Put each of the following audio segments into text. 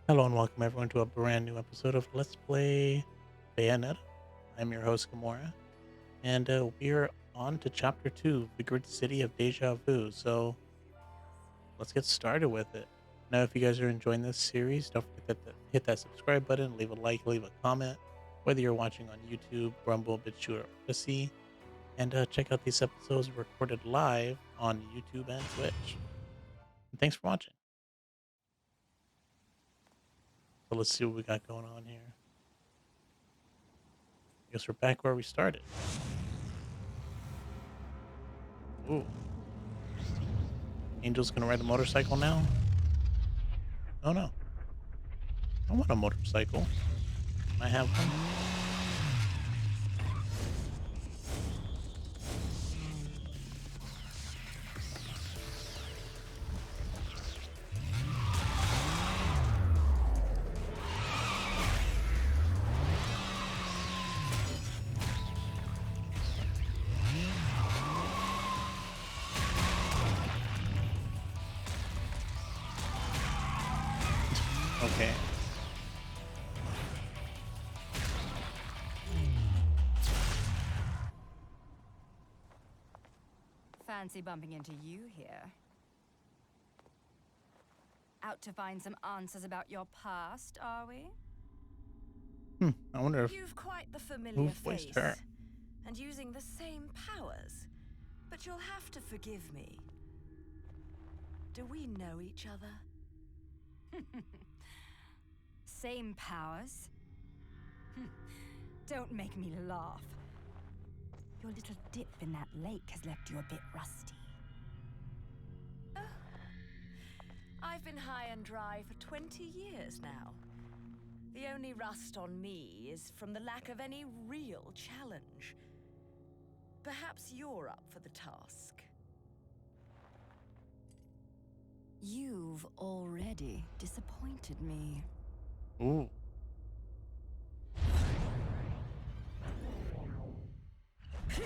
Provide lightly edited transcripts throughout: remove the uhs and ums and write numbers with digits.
Hello and welcome everyone to a brand new episode of Let's Play Bayonetta. I'm your host Gamora, and we're on to Chapter 2, The Grid City of Deja Vu. So let's get started with it. Now, if you guys are enjoying this series, don't forget to hit that subscribe button, leave a like, leave a comment, whether you're watching on YouTube, Rumble, Bitchute, or Odysee, and check out these episodes recorded live on YouTube and Twitch. And thanks for watching. So let's see what we got going on here. I guess we're back where we started. Ooh. Angel's gonna ride a motorcycle now? Oh no. I want a motorcycle. I have one. Okay. Fancy bumping into you here. Out to find some answers about your past, are we? I wonder if You've quite the who familiar voiced face, her. and using the same powers. But you'll have to forgive me. Do we know each other? Same powers? Don't make me laugh. Your little dip in that lake has left you a bit rusty. I've been high and dry for 20 years now. The only rust on me is from the lack of any real challenge. Perhaps you're up for the task. You've already disappointed me. Ooh.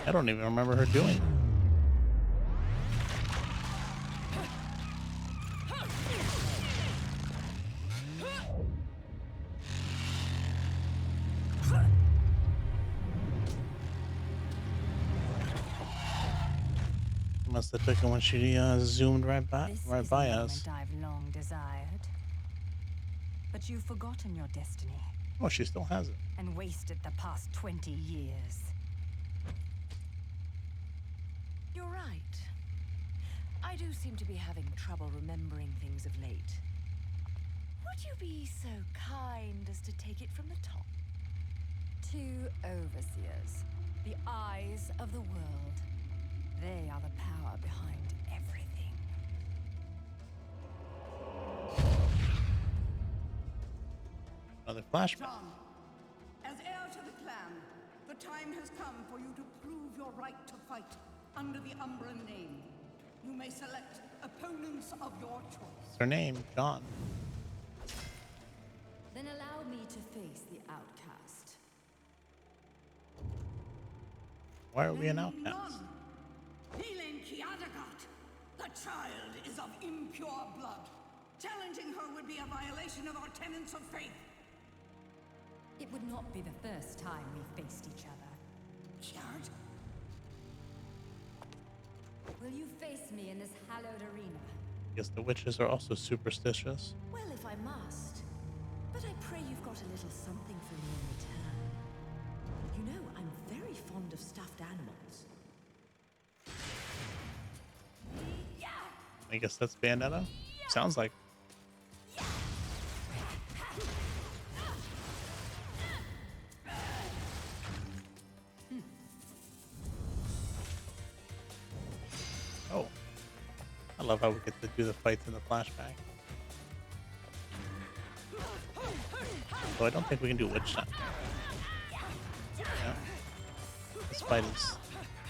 I don't even remember her doing it. Must have took it when she zoomed right by This right is by a us. moment I've long desired. But you've forgotten your destiny Oh, she still has it. and wasted the past 20 years. You're right. I do seem to be having trouble remembering things of late. Would you be so kind as to take it from the top? Two overseers, the eyes of the world. They are the power behind everything. Another flashback. John, as heir to the clan, the time has come for you to prove your right to fight under the Umbra name. You may select opponents of your choice. What's her name? John. Then allow me to face the outcast. Why are we an outcast? None. Healing Kiadagat. The child is of impure blood. Challenging her would be a violation of our tenets of faith. It would not be the first time we faced each other. Kiard? Will you face me in this hallowed arena? Guess the witches are also superstitious. Well, if I must. But I pray you've got a little something for me in return. You know, I'm very fond of stuffed animals. I guess that's Bayonetta. Sounds like. Oh. I love how we get to do the fights in the flashback. So I don't think we can do witch shot. Yeah. This fight is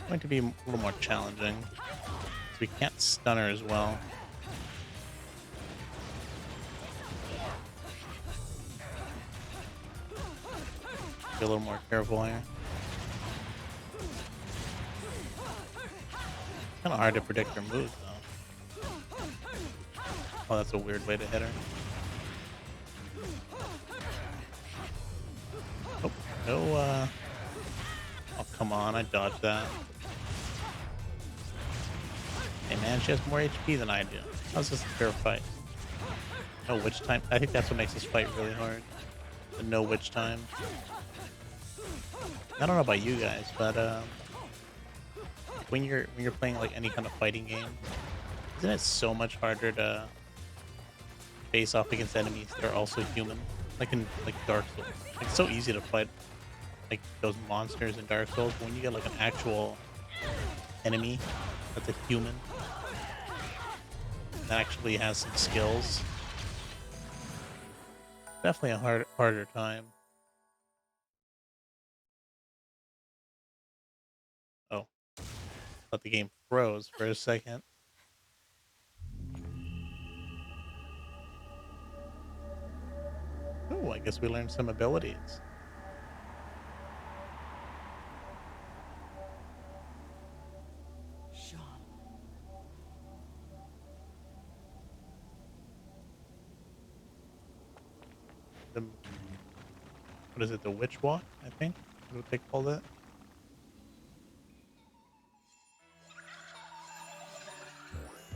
going to be a little more challenging. So we can't stun her as well. Be a little more careful here. Kind of hard to predict her moves though. Oh, that's a weird way to hit her. Oh, no, oh, come on, I dodged that. Hey, man, she has more HP than I do. How's this a fair fight? No witch time? I think that's what makes this fight really hard. The no witch time. I don't know about you guys, but, when you're playing, like, any kind of fighting game, isn't it so much harder to face off against enemies that are also human? Like in, like, Dark Souls. Like, it's so easy to fight, like, those monsters in Dark Souls, but when you get, like, an actual enemy that's a human that actually has some skills, definitely a harder time. Oh, thought the game froze for a second. Oh, I guess we learned some abilities. Sean. The, what is it, the Witch Walk, I think? Is what they called it?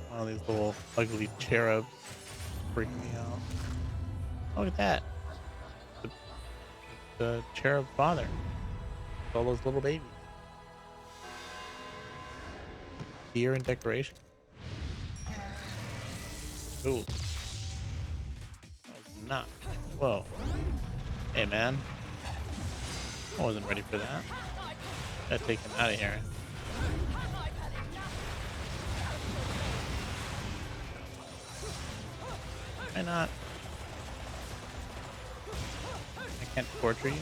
One of these little ugly cherubs freak me out. Oh, look at that. The, the cherub father. With all those little babies. Deer and decoration. Ooh. That was not. Whoa. Hey, man. I wasn't ready for that. Gotta take him out of here. Why not? I can't torture you.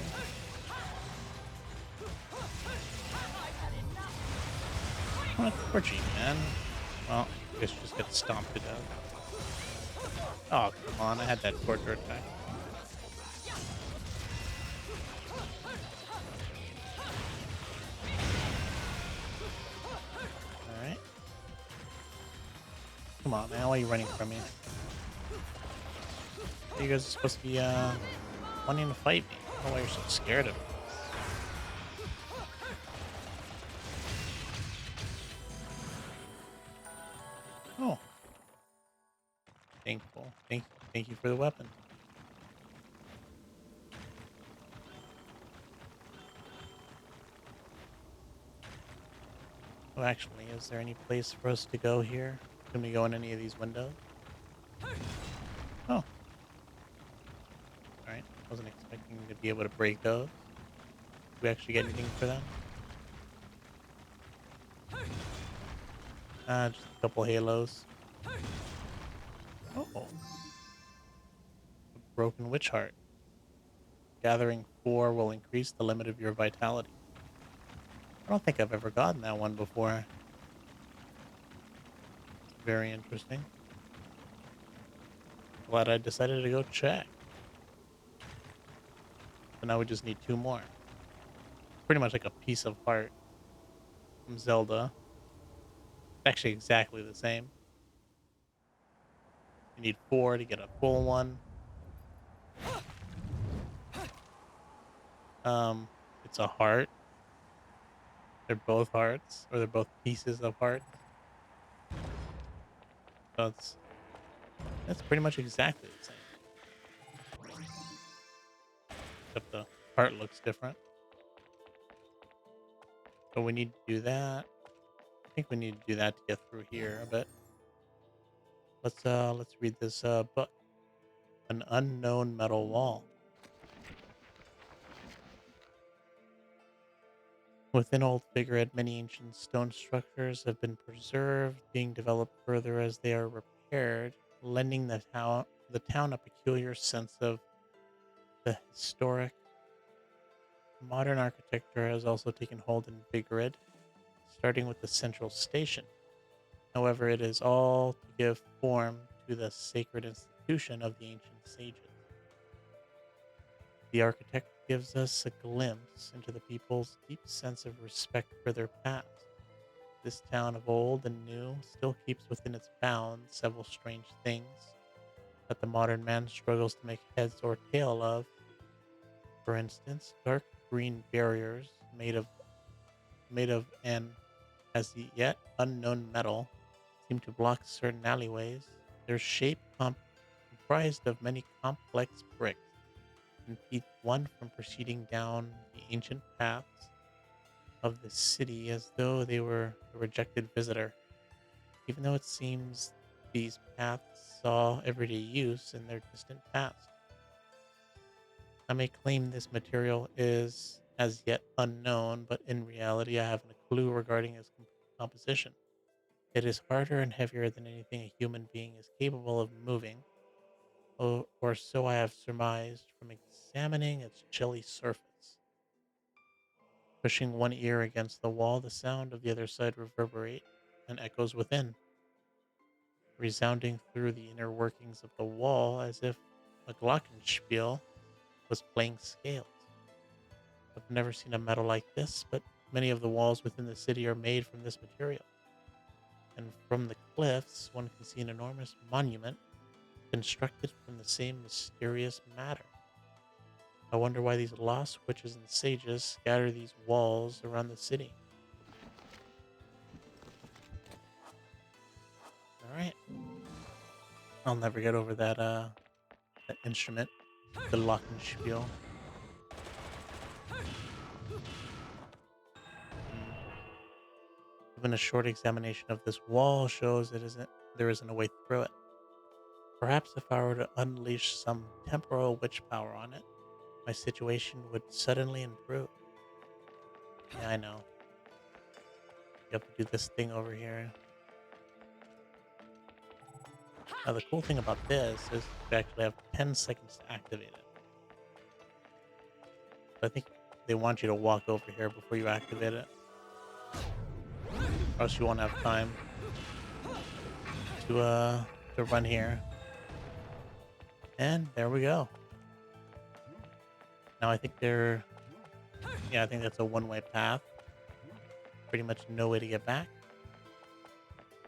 I want to torture you, man. Well, I guess you just get stomped to death. Oh, come on. I had that torture attack. Alright. Come on, man. Why are you running from me? You guys are supposed to be, wanting to fight me. I don't know why you're so scared of me. Oh. Thankful. Thank you for the weapon. Oh, actually, is there any place for us to go here? Can we go in any of these windows? Oh. Alright. Wasn't expecting to be able to break those. Do we actually get anything for them? Just a couple halos. Oh. A broken witch heart. Gathering 4 will increase the limit of your vitality. I don't think I've ever gotten that one before. It's very interesting. Glad I decided to go check. So now we just need 2 more. Pretty much like a piece of heart from Zelda. It's actually exactly the same. You need 4 to get a full one. It's a heart. They're both hearts, or they're both pieces of heart. So that's pretty much exactly the same. Except the heart looks different. So we need to do that. I think we need to do that to get through here a bit. Let's read this book. An unknown metal wall. Within Old Figurehead, many ancient stone structures have been preserved, being developed further as they are repaired, lending the town a peculiar sense of the historic. Modern architecture has also taken hold in Figurehead, starting with the central station. However, it is all to give form to the sacred institution of the ancient sages. The architect gives us a glimpse into the people's deep sense of respect for their past. This town of old and new still keeps within its bounds several strange things. that the modern man struggles to make heads or tail of. For instance, dark green barriers made of an as yet unknown metal seem to block certain alleyways. Their shape comprised of many complex bricks impede one from proceeding down the ancient paths of the city as though they were a rejected visitor, even though it seems these paths saw everyday use in their distant past. I may claim this material is as yet unknown, but in reality, I haven't a clue regarding its composition. It is harder and heavier than anything a human being is capable of moving, or so I have surmised from examining its chilly surface. Pushing one ear against the wall, the sound of the other side reverberate and echoes within, resounding through the inner workings of the wall as if a glockenspiel was playing scales. I've never seen a metal like this, but many of the walls within the city are made from this material. And from the cliffs, one can see an enormous monument constructed from the same mysterious matter. I wonder why these lost witches and sages scatter these walls around the city. All right, I'll never get over that instrument, the Glockenspiel. Mm. Even a short examination of this wall shows there isn't a way through it. Perhaps if I were to unleash some temporal witch power on it, my situation would suddenly improve. Yeah, I know. You have to do this thing over here. Now, the cool thing about this is you actually have 10 seconds to activate it. So I think they want you to walk over here before you activate it, or else you won't have time to run here. And there we go. Now I think I think that's a one-way path. Pretty much no way to get back.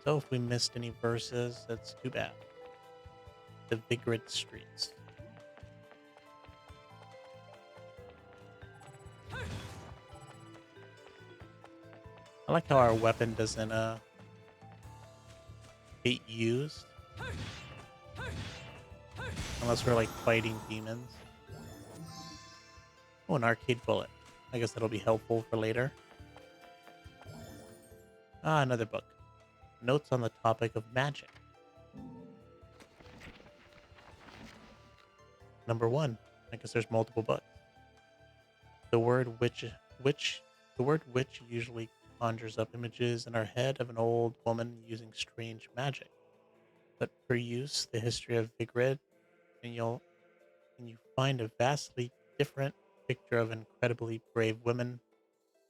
So if we missed any verses, that's too bad. The Vigrid streets. I like how our weapon doesn't get used unless we're like fighting demons. Oh, an arcade bullet. I guess that'll be helpful for later. Ah, another book. Notes on the topic of magic. Number one. I guess there's multiple books. The word witch, the word witch usually conjures up images in our head of an old woman using strange magic. But per use, the history of Vigrid, and you find a vastly different picture of incredibly brave women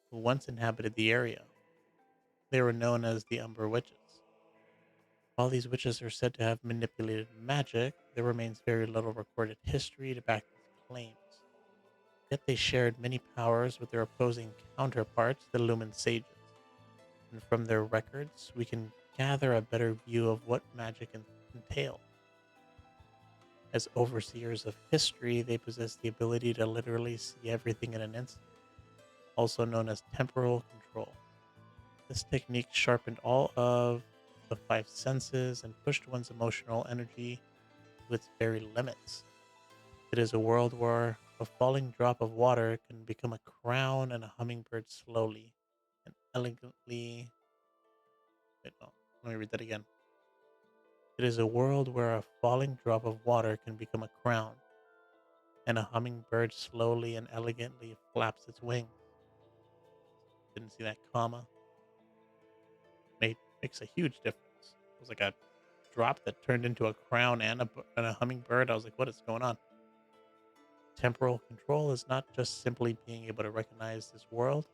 who once inhabited the area. They were known as the Umber Witches. While these witches are said to have manipulated magic, there remains very little recorded history to back these claims. Yet they shared many powers with their opposing counterparts, the Lumen Sages. And from their records, we can gather a better view of what magic entailed. As overseers of history, they possess the ability to literally see everything in an instant, also known as temporal control. This technique sharpened all of the five senses and pushed one's emotional energy to its very limits. It is a world where a falling drop of water can become a crown and a hummingbird slowly and elegantly. Wait, no, let me read that again. It is a world where a falling drop of water can become a crown and a hummingbird slowly and elegantly flaps its wings. Didn't see that comma. Makes a huge difference. It was like a drop that turned into a crown and a hummingbird. I was like, what is going on? Temporal control is not just simply being able to recognize this world.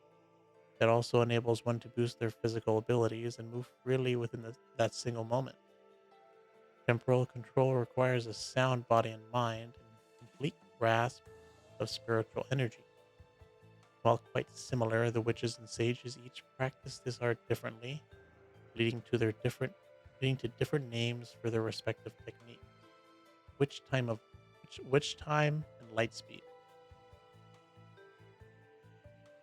It also enables one to boost their physical abilities and move freely within that single moment. Temporal control requires a sound body and mind and complete grasp of spiritual energy. While quite similar, the witches and sages each practice this art differently, leading to leading to different names for their respective techniques. Which time of which time and light speed?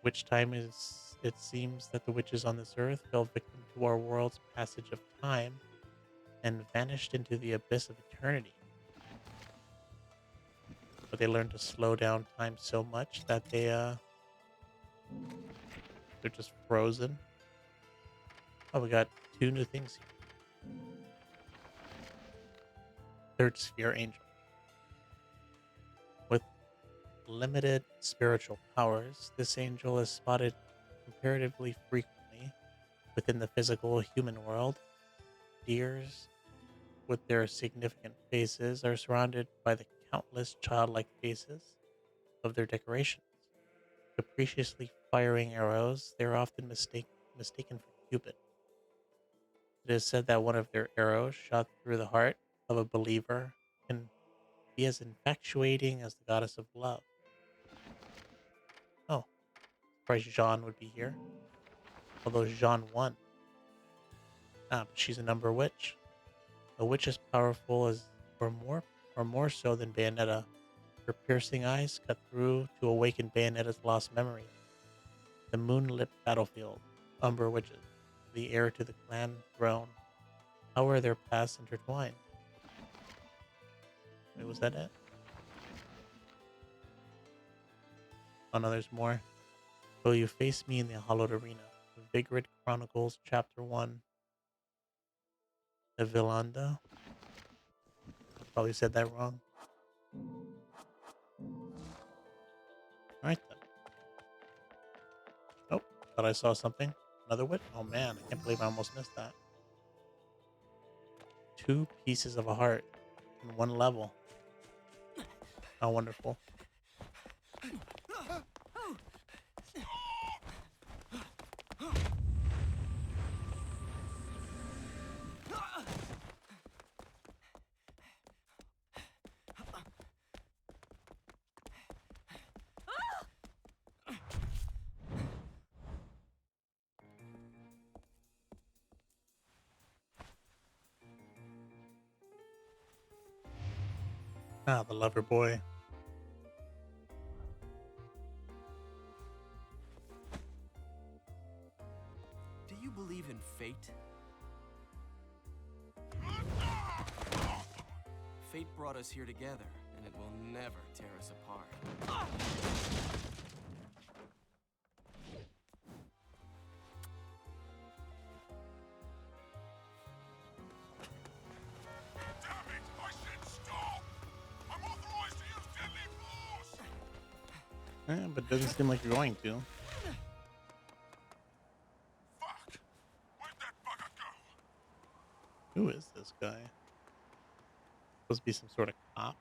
Which time is it seems that the witches on this earth fell victim to our world's passage of time and vanished into the abyss of eternity. But they learned to slow down time so much that they're just frozen. Oh, we got two new things here. Third sphere angel. With limited spiritual powers, this angel is spotted comparatively frequently within the physical human world. Deers, with their significant faces, are surrounded by the countless childlike faces of their decorations. Capriciously firing arrows, they are often mistaken for Cupid. It is said that one of their arrows shot through the heart of a believer can be as infatuating as the goddess of love. Oh, surprised Jean would be here. Although Jean won. Ah, but she's a number witch. A witch as powerful as or more so than Bayonetta. Her piercing eyes cut through to awaken Bayonetta's lost memory. The moonlit battlefield, Umber witches, the heir to the clan throne. How are their paths intertwined? Wait, was that it? Oh no, there's more. Will you face me in the hollowed arena? Vigrid Chronicles, Chapter 1. The Vilanda. Probably said that wrong. Alright then. Oh, thought I saw something. Another witch? Oh man, I can't believe I almost missed that. Two pieces of a heart in one level. How wonderful. Ah, the lover boy. Do you believe in fate? Fate brought us here together, and it will never tear us apart. Damn it! I said stop! I'm authorized to use deadly force! But it doesn't seem like you're going to. Fuck! Where'd that bugger go? Who is this guy? Supposed to be some sort of cop?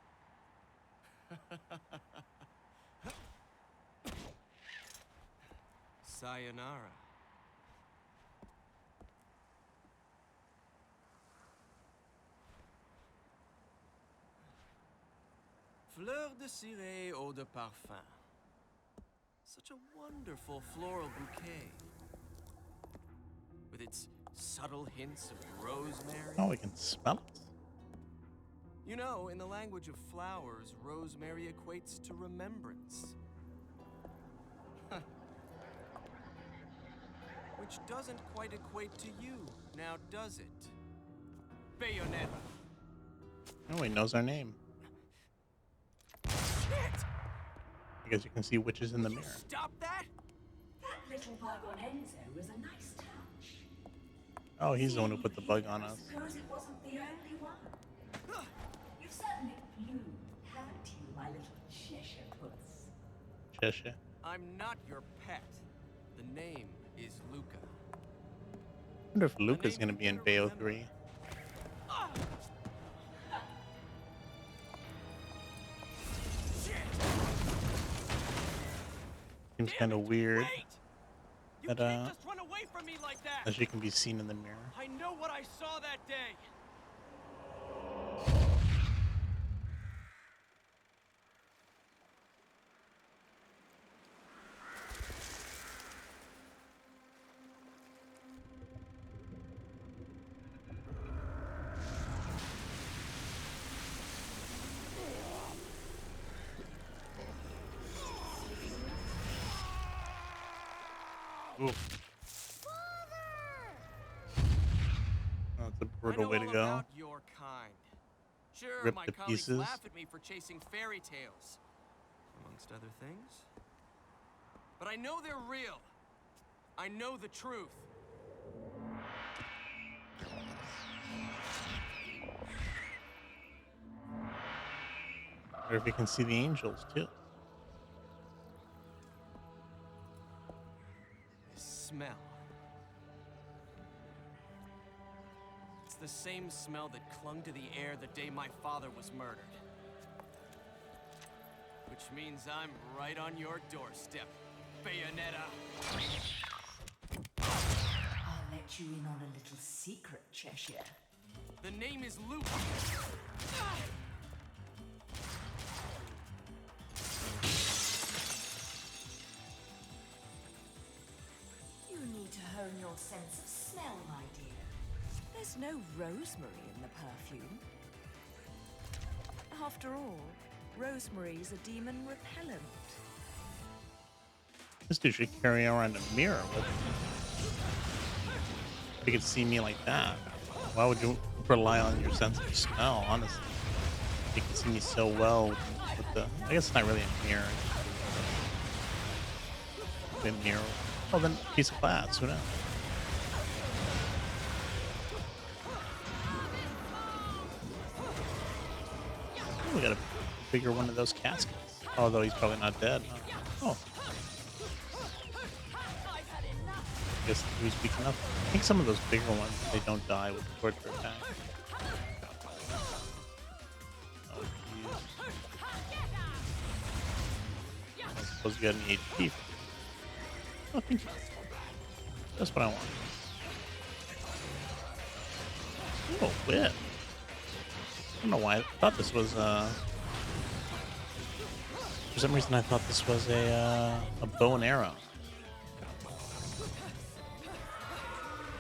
Sayonara. Fleur de ciré, eau de parfum. Such a wonderful floral bouquet. With its subtle hints of rosemary. Oh, we can smell it. You know, in the language of flowers, rosemary equates to remembrance. Which doesn't quite equate to you, now does it? Bayonetta. Oh, he knows our name. Shit! I guess you can see witches in the Will you mirror. stop that? That little bug on Enzo was a nice touch. Oh, he's the one who put the bug on us. Suppose it wasn't the only one. You've certainly bloomed, haven't you, my little Cheshire puss? Cheshire. I'm not your pet. The name is Luca. I wonder if Luca's going to be in Bayo 3. Seems kind of weird Wait! You that, can't just run away from me like that! as she can be seen in the mirror. I know what I saw that day! Oof. That's a I brutal know way to all go. about your kind. Sure, Ripped my to colleagues pieces. laugh at me for chasing fairy tales, amongst other things. But I know they're real. I know the truth. Or if you can see the angels too. This smell. It's the same smell that clung to the air the day my father was murdered. Which means I'm right on your doorstep, Bayonetta. I'll let you in on a little secret, Cheshire. The name is Luke. You need to hone your sense of smell, my dear. There's no rosemary in the perfume. After all, rosemary's a demon repellent. This dude should carry around a mirror with him. If you could see me like that, why would you rely on your sense of smell, honestly? You can see me so well with the... I guess it's not really a mirror. A mirror. Oh, then a piece of glass. Who knows? Oh, we got a bigger one of those caskets. Although he's probably not dead. Oh. I guess he's weak enough. I think some of those bigger ones, they don't die with the torture attack. Oh, jeez. I suppose you got any HP. Oh, thank you. That's what I want. Oh, whip. I don't know why. I thought this was, for some reason I thought this was a bow and arrow.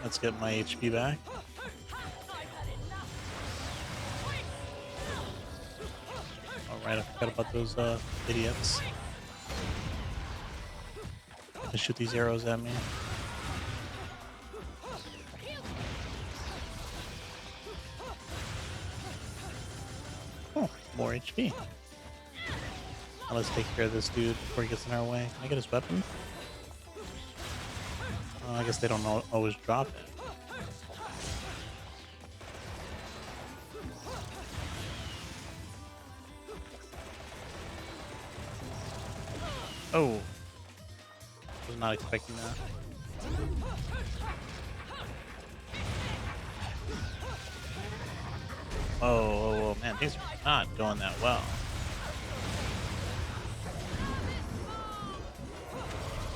Let's get my HP back. Alright, I forgot about those idiots. They shoot these arrows at me. Oh, more HP. Now let's take care of this dude before he gets in our way. Can I get his weapon? I guess they don't always drop it. Oh. Was not expecting that. Oh, man, things are not going that well.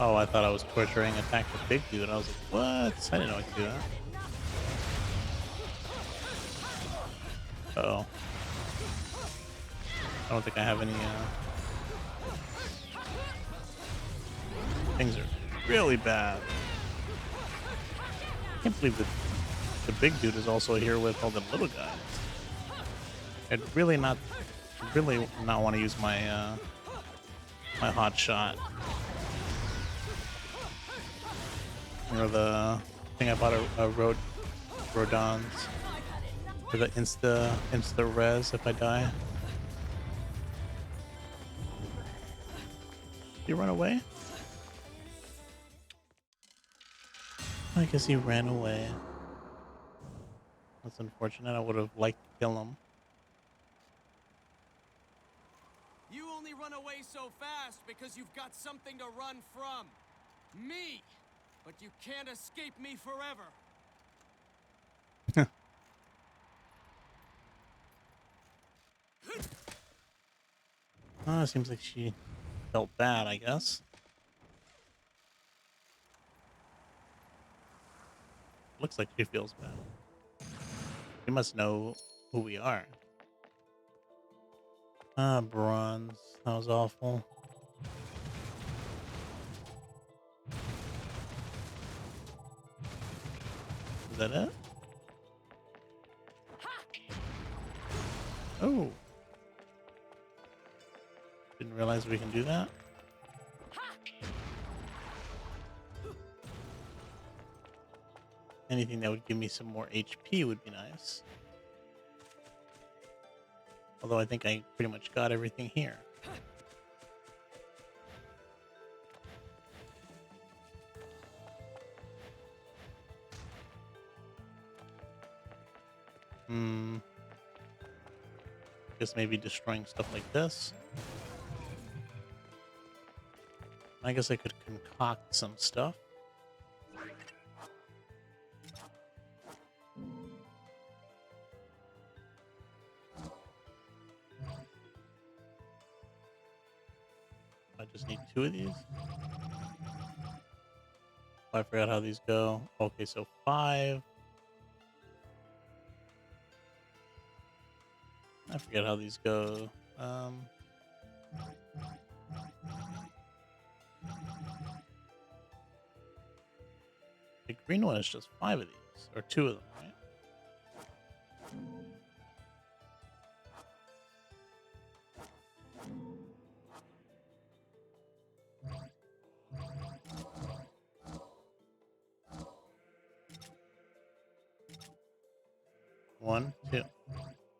Oh, I thought I was torturing attack the big dude. I was like, what? I didn't know I could do that. Uh-oh. I don't think I have any, Things are really bad. I can't believe that the big dude is also here with all the little guys. I'd really not want to use my, my hot shot. Or the thing I bought a Rodons for the insta res if I die. Did he run away? I guess he ran away. That's unfortunate. I would have liked to kill him. You only run away so fast because you've got something to run from. Me! But you can't escape me forever. Seems like she felt bad, I guess. Looks like she feels bad. She must know who we are. Bronze. That was awful. Is that it? Oh. Didn't realize we can do that. Anything that would give me some more HP would be nice. Although I think I pretty much got everything here. Guess maybe destroying stuff like this. I guess I could concoct some stuff. I just need 2 of these. I forgot how these go. Okay, so 5. I forget how these go. The green one is just 5 of these, or 2 of them, right? One, 2.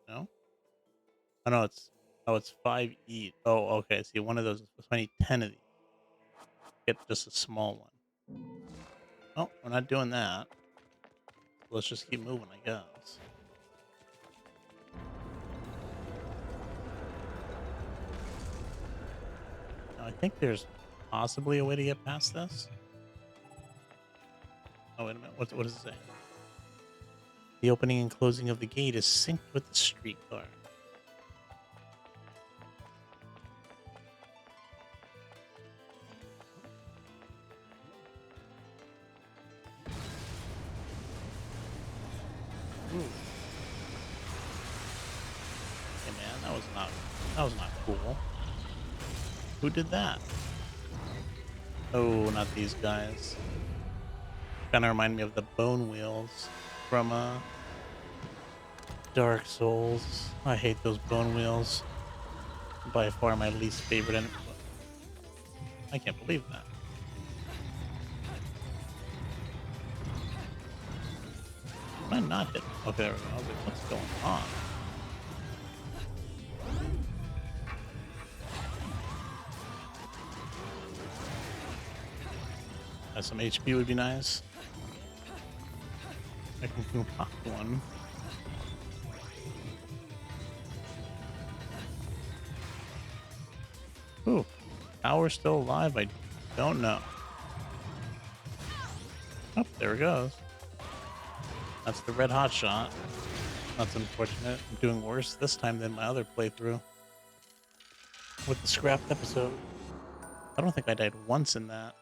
No? Oh no, it's 5 each. Oh, okay. See, one of those is I need 10 of these. Get just a small one. Oh, we're not doing that. Let's just keep moving, I guess. Now, I think there's possibly a way to get past this. Oh, wait a minute. What does it say? The opening and closing of the gate is synced with the streetcar. Ooh. Hey man, that was not cool. Who did that? Oh, not these guys. Kind of remind me of the bone wheels from Dark Souls. I hate those bone wheels. By far my least favorite enemy. I can't believe that. Am I not hitting? Okay, there we go. I was like, what's going on? Some HP would be nice. I can concoct one. Ooh, Power's still alive? I don't know. Oh, there it goes. That's the red hot shot. That's unfortunate. I'm doing worse this time than my other playthrough with the scrapped episode. I don't think I died once in that.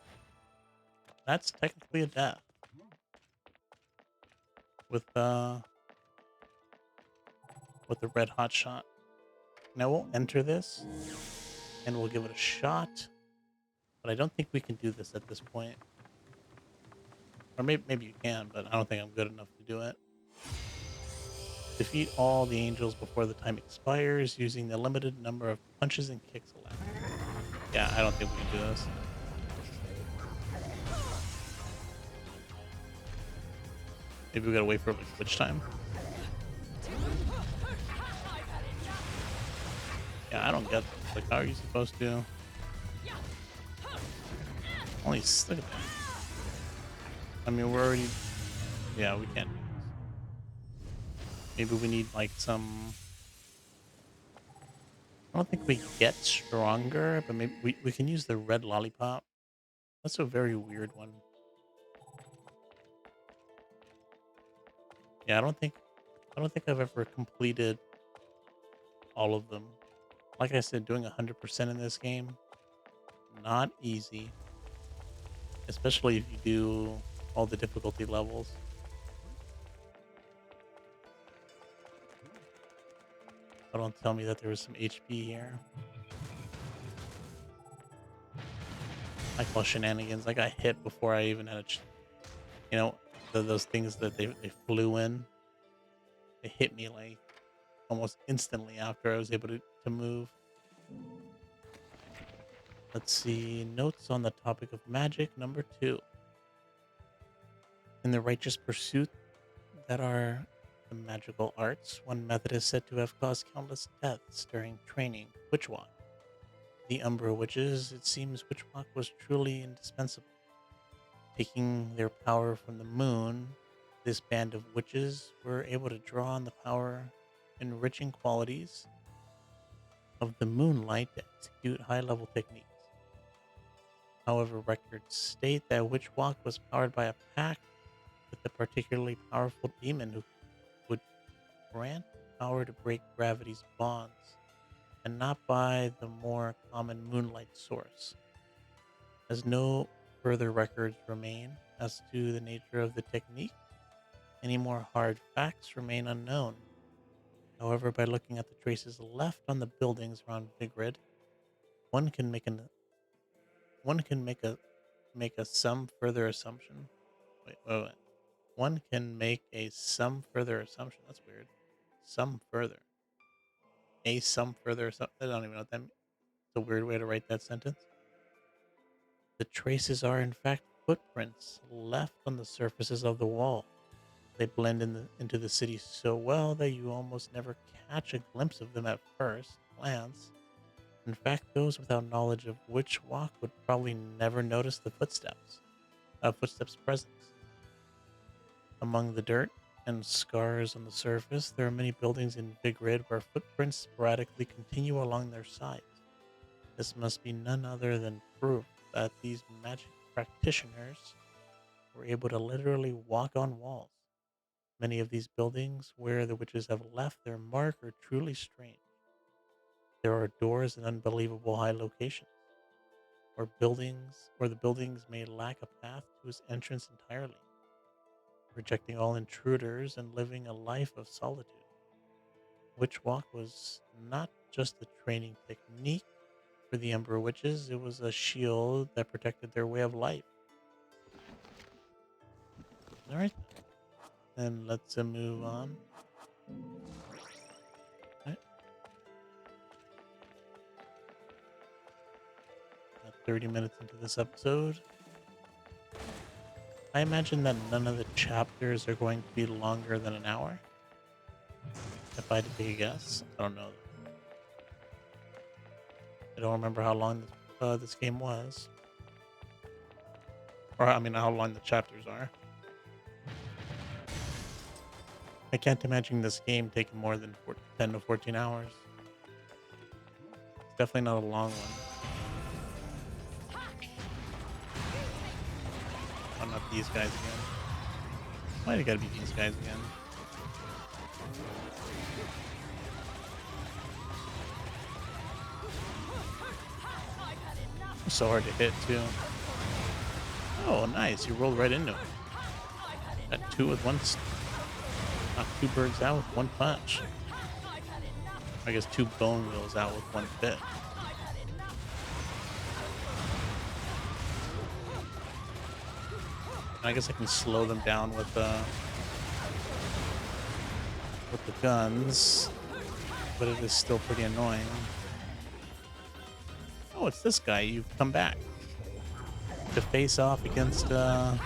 That's technically a death. With the red hot shot. Now we'll enter this and we'll give it a shot. But I don't think we can do this at this point. Or maybe you can, but I don't think I'm good enough to do it. Defeat all the angels before the time expires using the limited number of punches and kicks allowed. Yeah, I don't think we can do this. Maybe we gotta wait for like switch time. Yeah, I don't get this. Like, how are you supposed to? Only look at that. I mean, we're already. Yeah, we can't do this. Maybe we need like some. I don't think we get stronger, but maybe we can use the red lollipop. That's a very weird one. Yeah, I don't think I've ever completed all of them. Like I said, doing 100% in this game, not easy. Especially if you do all the difficulty levels. But don't tell me that there was some HP here. I call shenanigans. I got hit before I even had you know, those things that they flew in. They hit me like almost instantly after I was able to move. Let's see. Notes on the topic of magic number 2. In the righteous pursuit that are the magical arts, one method is said to have caused countless deaths during training Witchwalk. The Umbra witches, it seems Witchwalk was truly indispensable. Taking their power from the moon, this band of witches were able to draw on the power, enriching qualities of the moonlight to execute high-level techniques. However, records state that Witchwalk was powered by a pact with a particularly powerful demon who would grant power to break gravity's bonds, and not by the more common moonlight source. As no further records remain as to the nature of the technique, any more hard facts remain unknown. However, by looking at the traces left on the buildings around Vigrid, one can make an one can make a some further assumption. Wait. One can make a some further assumption. That's weird. Some further. A some further assumption. I don't even know what that means. It's a weird way to write that sentence. The traces are in fact footprints left on the surfaces of the wall. They blend into the city so well that you almost never catch a glimpse of them at first glance. In fact, those without knowledge of which walk would probably never notice the footsteps' presence. Among the dirt and scars on the surface, there are many buildings in Vigrid where footprints sporadically continue along their sides. This must be none other than proof that these magic practitioners were able to literally walk on walls. Many of these buildings where the witches have left their mark are truly strange. There are doors in unbelievable high locations, or the buildings may lack a path to its entrance entirely, rejecting all intruders and living a life of solitude. Witchwalk was not just a training technique for the Ember Witches, it was a shield that protected their way of life. Alright, then let's move on. Alright. 30 minutes into this episode. I imagine that none of the chapters are going to be longer than an hour. If I had to take a guess, I don't know. I don't remember how long this game was. Or, I mean, how long the chapters are. I can't imagine this game taking more than 10 to 14 hours. It's definitely not a long one. Oh, not these guys again. Might have got to be these guys again. So hard to hit, too. Oh, nice. You rolled right into it. Got two with one. Knock two birds out with one punch. I guess two bone wheels out with one fit. I guess I can slow them down with the guns, but it is still pretty annoying. Oh, it's this guy. You've come back to face off against a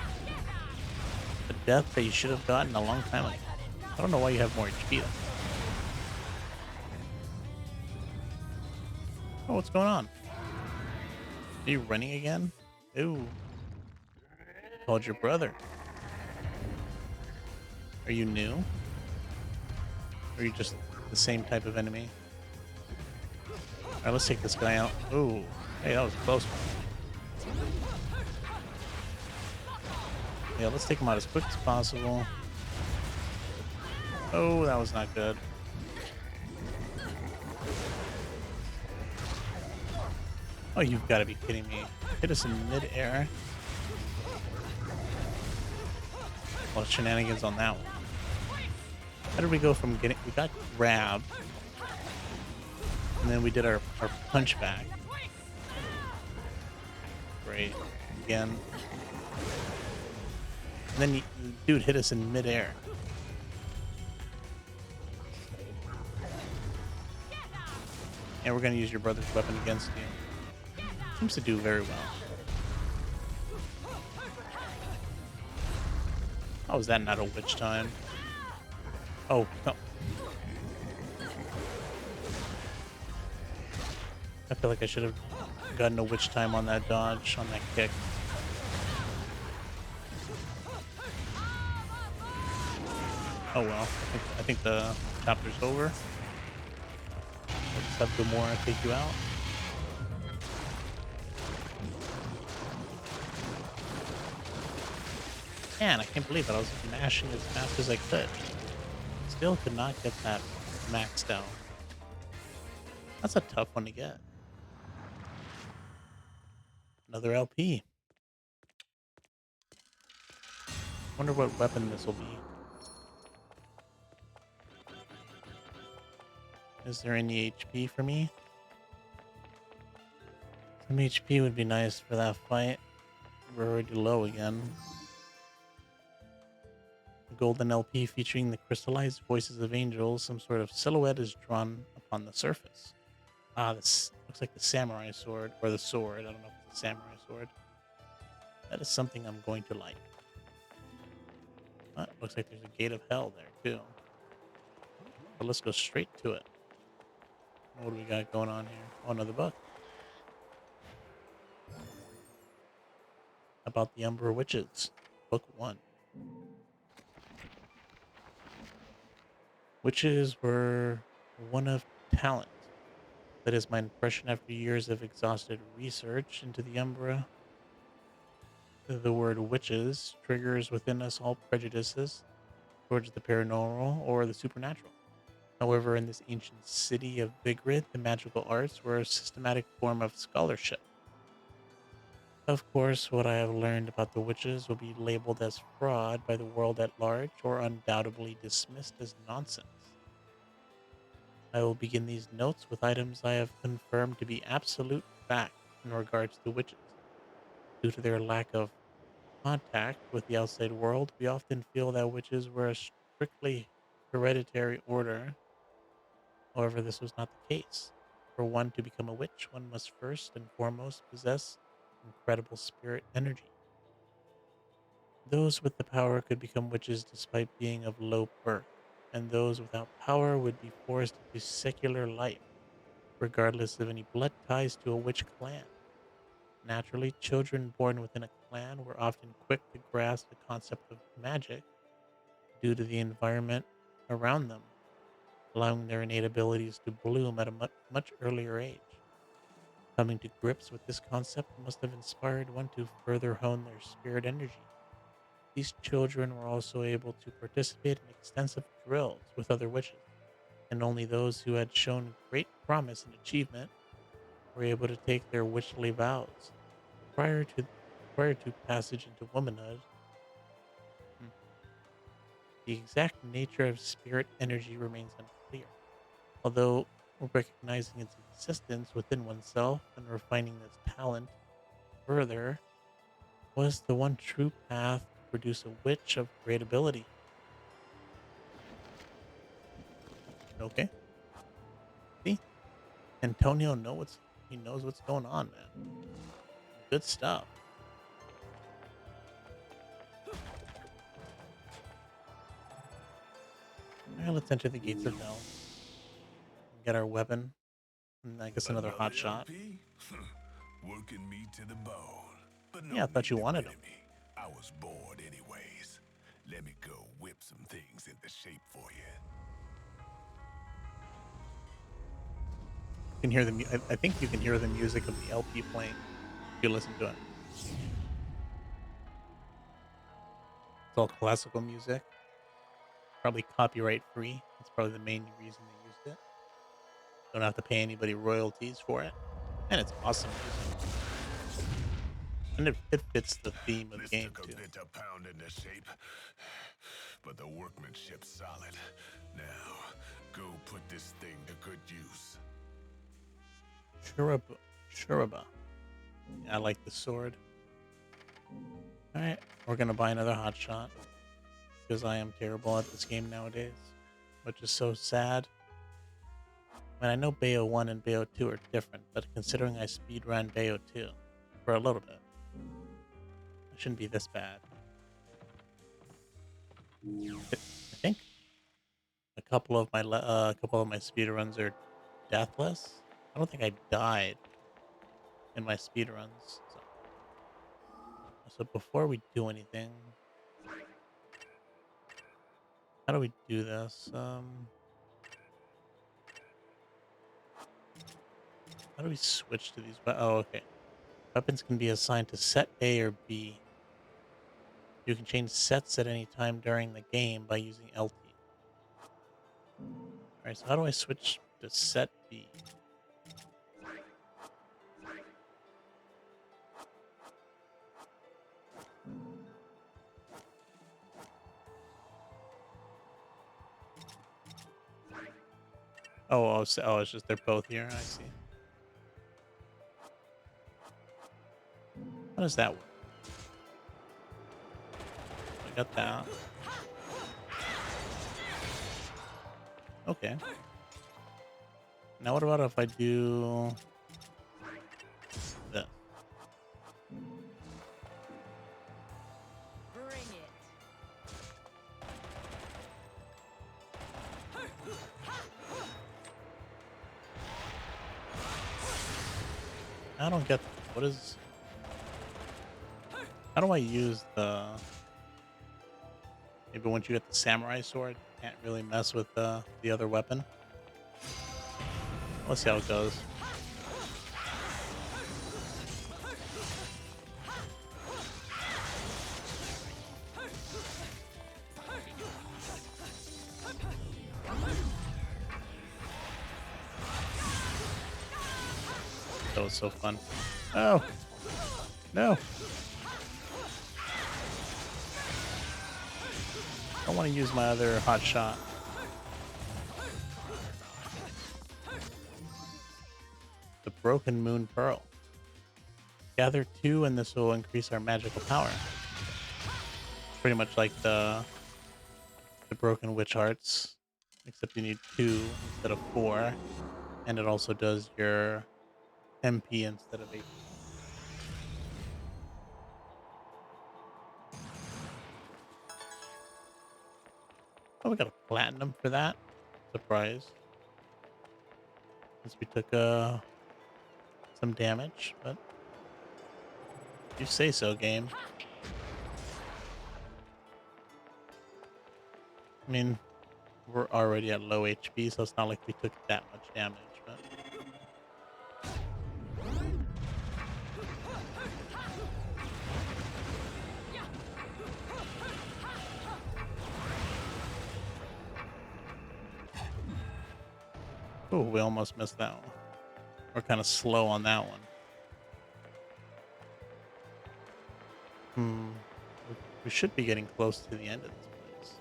death that you should have gotten a long time ago. I don't know why you have more HP. Oh, what's going on? Are you running again? Ooh. Called your brother. Are you new? Or are you just the same type of enemy? Alright, let's take this guy out. Ooh. Hey, that was a close one. Yeah, let's take him out as quick as possible. Oh, that was not good. Oh, you've got to be kidding me. Hit us in mid-air. Well, shenanigans on that one. How did we go from getting... We got grabbed. And then we did our punch back. Great. Again. And then the dude hit us in midair. And we're going to use your brother's weapon against you. Seems to do very well. How is that not a witch time? Oh, no. I feel like I should have gotten a witch time on that dodge, on that kick. Oh well, I think the chapter's over. Let's have Gamora take you out. Man, I can't believe it. I was mashing as fast as I could. Still could not get that maxed out. That's a tough one to get. Another LP. Wonder what weapon this will be. Is there any HP for me? Some HP would be nice for that fight. We're already low again. A golden LP featuring the crystallized voices of angels. Some sort of silhouette is drawn upon the surface. Ah, this looks like the samurai sword. Or the sword. I don't know if it's a samurai sword. That is something I'm going to like. Looks like there's a gate of hell there, too. But let's go straight to it. What do we got going on here? Oh, another book. About the Umber Witches. Book 1. Witches were one of talent. That is my impression after years of exhausted research into the Umbra. The word witches triggers within us all prejudices towards the paranormal or the supernatural. However, in this ancient city of Vigrid, the magical arts were a systematic form of scholarship. Of course, what I have learned about the witches will be labeled as fraud by the world at large or undoubtedly dismissed as nonsense. I will begin these notes with items I have confirmed to be absolute fact in regards to witches. Due to their lack of contact with the outside world, we often feel that witches were a strictly hereditary order. However, this was not the case. For one to become a witch, one must first and foremost possess incredible spirit energy. Those with the power could become witches despite being of low birth, and those without power would be forced into secular life, regardless of any blood ties to a witch clan. Naturally, children born within a clan were often quick to grasp the concept of magic due to the environment around them, allowing their innate abilities to bloom at a much earlier age. Coming to grips with this concept must have inspired one to further hone their spirit energy. These children were also able to participate in extensive drills with other witches, and only those who had shown great promise and achievement were able to take their witchly vows. Prior to prior to passage into womanhood, hmm, the exact nature of spirit energy remains unclear. Although recognizing its existence within oneself and refining this talent further was the one true path to produce a witch of great ability. Okay, see, Antonio he knows what's going on, man. Good stuff. All right, let's enter the gates of hell. Get our weapon, and I guess another hot shot. LP? Working me to the bone. But no Yeah, I thought you need to wanted pity him. me. I was bored anyways. Let me go whip some things into shape for you. You can hear I think you can hear the music of the LP playing if you listen to it. It's all classical music, probably copyright free. That's probably the main reason they used it. Don't have to pay anybody royalties for it, and it's awesome music. And it fits the theme of the This game took a too. bit of pound into shape, but the workmanship's solid. Now, go put this thing to good use. Shuraba, Shuraba. Yeah, I like the sword. All right, we're gonna buy another hot shot because I am terrible at this game nowadays, which is so sad. I mean, I know Bayo 1 and Bayo 2 are different, but considering I speedrun Bayo 2 for a little bit, it shouldn't be this bad. I think a couple of my speedruns are deathless. I don't think I died in my speedruns. So before we do anything, how do we do this? How do we switch to these? Oh, okay. Weapons can be assigned to set A or B. You can change sets at any time during the game by using LT. Alright, so how do I switch to set B? Oh, it's just they're both here. I see. How does that work? I got that. Okay. Now what about if I do this? Bring it. I don't get what is. How do I use the? Maybe once you get the samurai sword, you can't really mess with the other weapon. Let's see how it goes. That was so fun. Oh no! I want to use my other hot shot. The Broken Moon Pearl. Gather 2 and this will increase our magical power. Pretty much like the Broken Witch Hearts, except you need 2 instead of 4, and it also does your MP instead of AP. Oh, we got a platinum for that. Surprise. Since we took some damage, but you say so, game. I mean, we're already at low HP, so it's not like we took that much damage, but oh, we almost missed that one. We're kind of slow on that one. We should be getting close to the end of this place.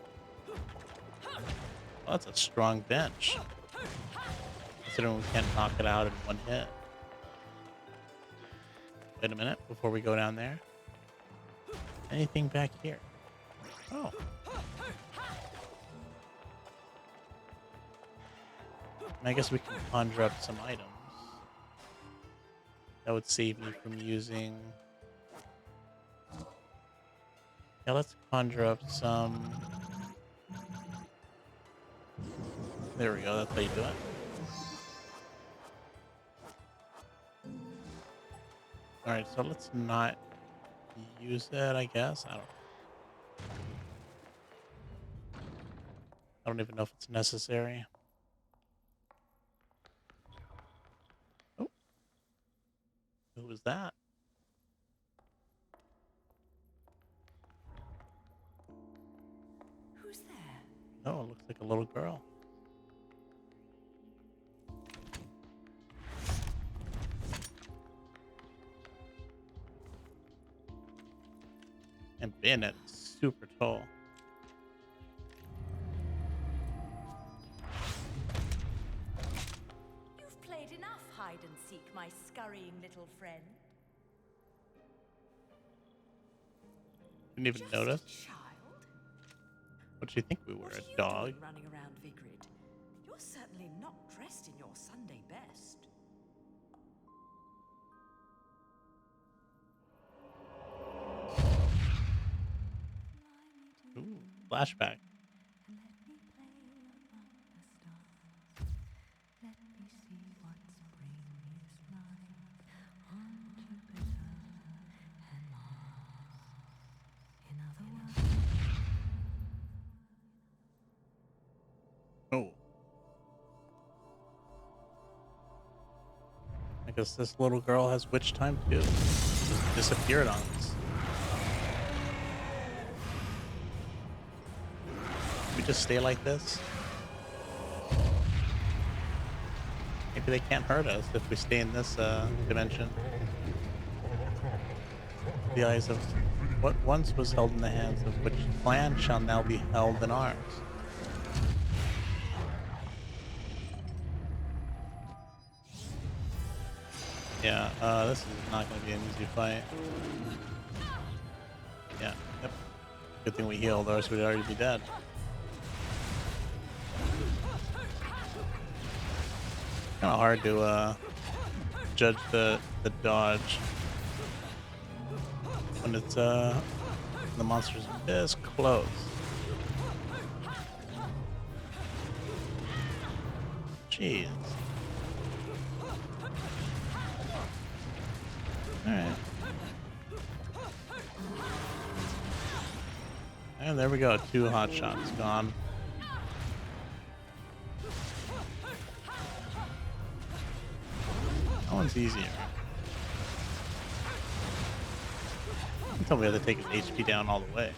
Oh, that's a strong bench. Considering we can't knock it out in one hit. Wait a minute before we go down there. Anything back here? Oh. And I guess we can conjure up some items. That would save me from using... Yeah, let's conjure up some... There we go, that's how you do it. Alright, so let's not use it, I guess. I don't even know if it's necessary. Oh. Who was that? Who's there? Oh, it looks like a little girl. And Bayonet's super tall. You've played enough hide and seek, my scurrying little friend. Didn't even Just notice. a child? What do you think we were, What are a you dog? doing running around Vigrid? You're certainly not dressed in your Sunday best. Ooh. Flashback. And let me play among the stars. Let me see what spring is like on Jupiter and Mars. In other words, Oh. I guess this little girl has witch time too. Just disappeared on us. We just stay like this? Maybe they can't hurt us if we stay in this dimension. The eyes of what once was held in the hands of which clan shall now be held in ours. Yeah, this is not going to be an easy fight. Yeah, yep. Good thing we healed, or else we'd already be dead. Kind of hard to judge the dodge when it's the monster's this close. Jeez. All right. And there we go. 2 hot shots gone. That one's easier. You told me we had to take his HP down all the way.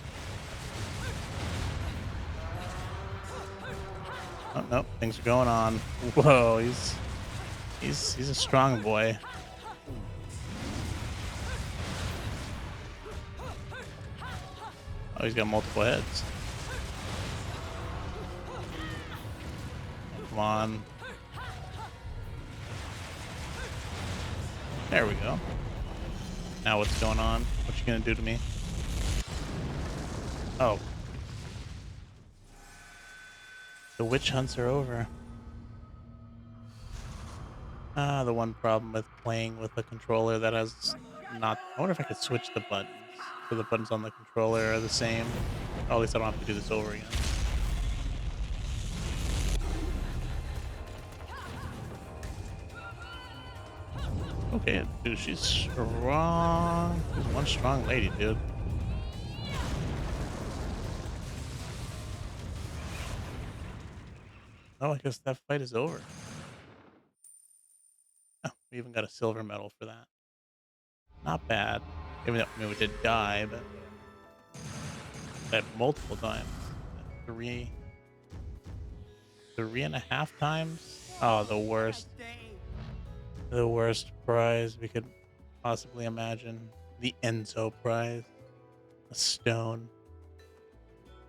Oh nope, things are going on. Whoa, he's a strong boy. Oh, he's got multiple heads. Come on. There we go. Now what's going on? What you gonna do to me? Oh. The witch hunts are over. Ah, the one problem with playing with a controller that has not... I wonder if I could switch the buttons. So the buttons on the controller are the same. Oh, at least I don't have to do this over again. Okay, dude, she's strong. She's one strong lady, dude. Oh, I guess that fight is over. Oh, we even got a silver medal for that. Not bad. Even though, I mean, we did die, but that multiple times. 3.5 times. Oh, the worst. The worst prize we could possibly imagine. The Enzo prize. A stone.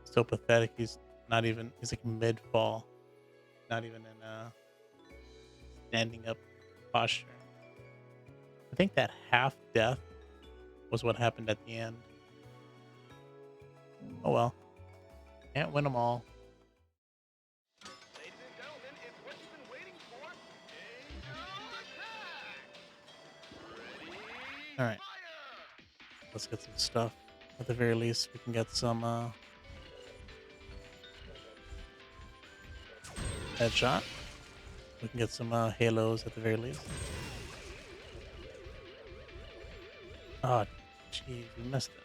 So pathetic. He's not even. He's like mid-fall. Not even in standing up posture. I think that half death was what happened at the end. Oh well. Can't win them all. Ladies and gentlemen, it's what you've been waiting for. Angel attack! Ready, All right. fire! Let's get some stuff. At the very least, we can get some headshot. We can get some halos at the very least. Oh, jeez, we missed it.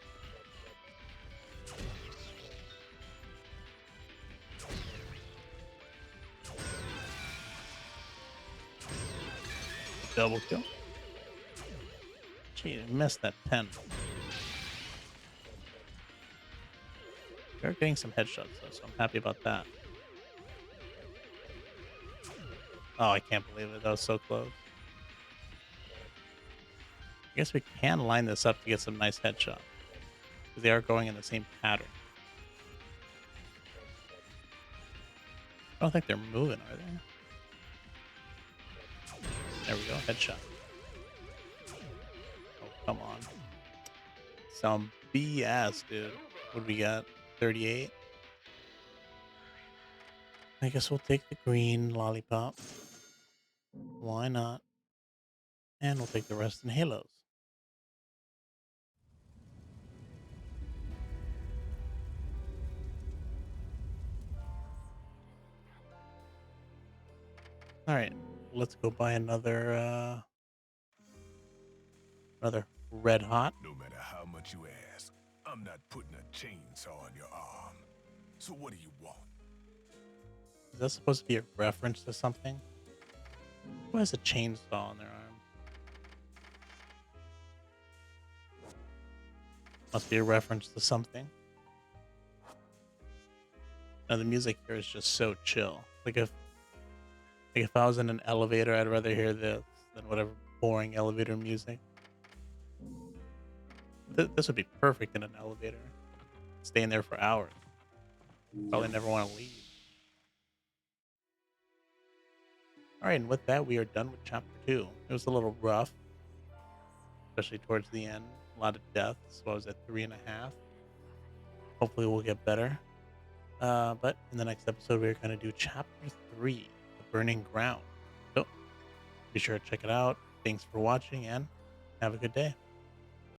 Double kill. Gee, we missed that 10. We're getting some headshots though, so I'm happy about that. Oh, I can't believe it. That was so close. I guess we can line this up to get some nice headshots. Because they are going in the same pattern. I don't think they're moving, are they? There we go, headshot. Oh, come on. Some BS, dude. What do we got? 38? I guess we'll take the green lollipop. Why not? And we'll take the rest in halos. All right, let's go buy another red hot. No matter how much you ask, I'm not putting a chainsaw on your arm. So what do you want? Is that supposed to be a reference to something? Who has a chainsaw on their arm? Must be a reference to something. Now the music here is just so chill. Like if I was in an elevator, I'd rather hear this than whatever boring elevator music. This would be perfect in an elevator. Staying there for hours. Probably never want to leave. All right, and with that, we are done with chapter 2. It was a little rough, especially towards the end. A lot of deaths. So I was at 3.5. Hopefully, we'll get better. But in the next episode, we're going to do chapter 3, The Burning Ground. So be sure to check it out. Thanks for watching and have a good day.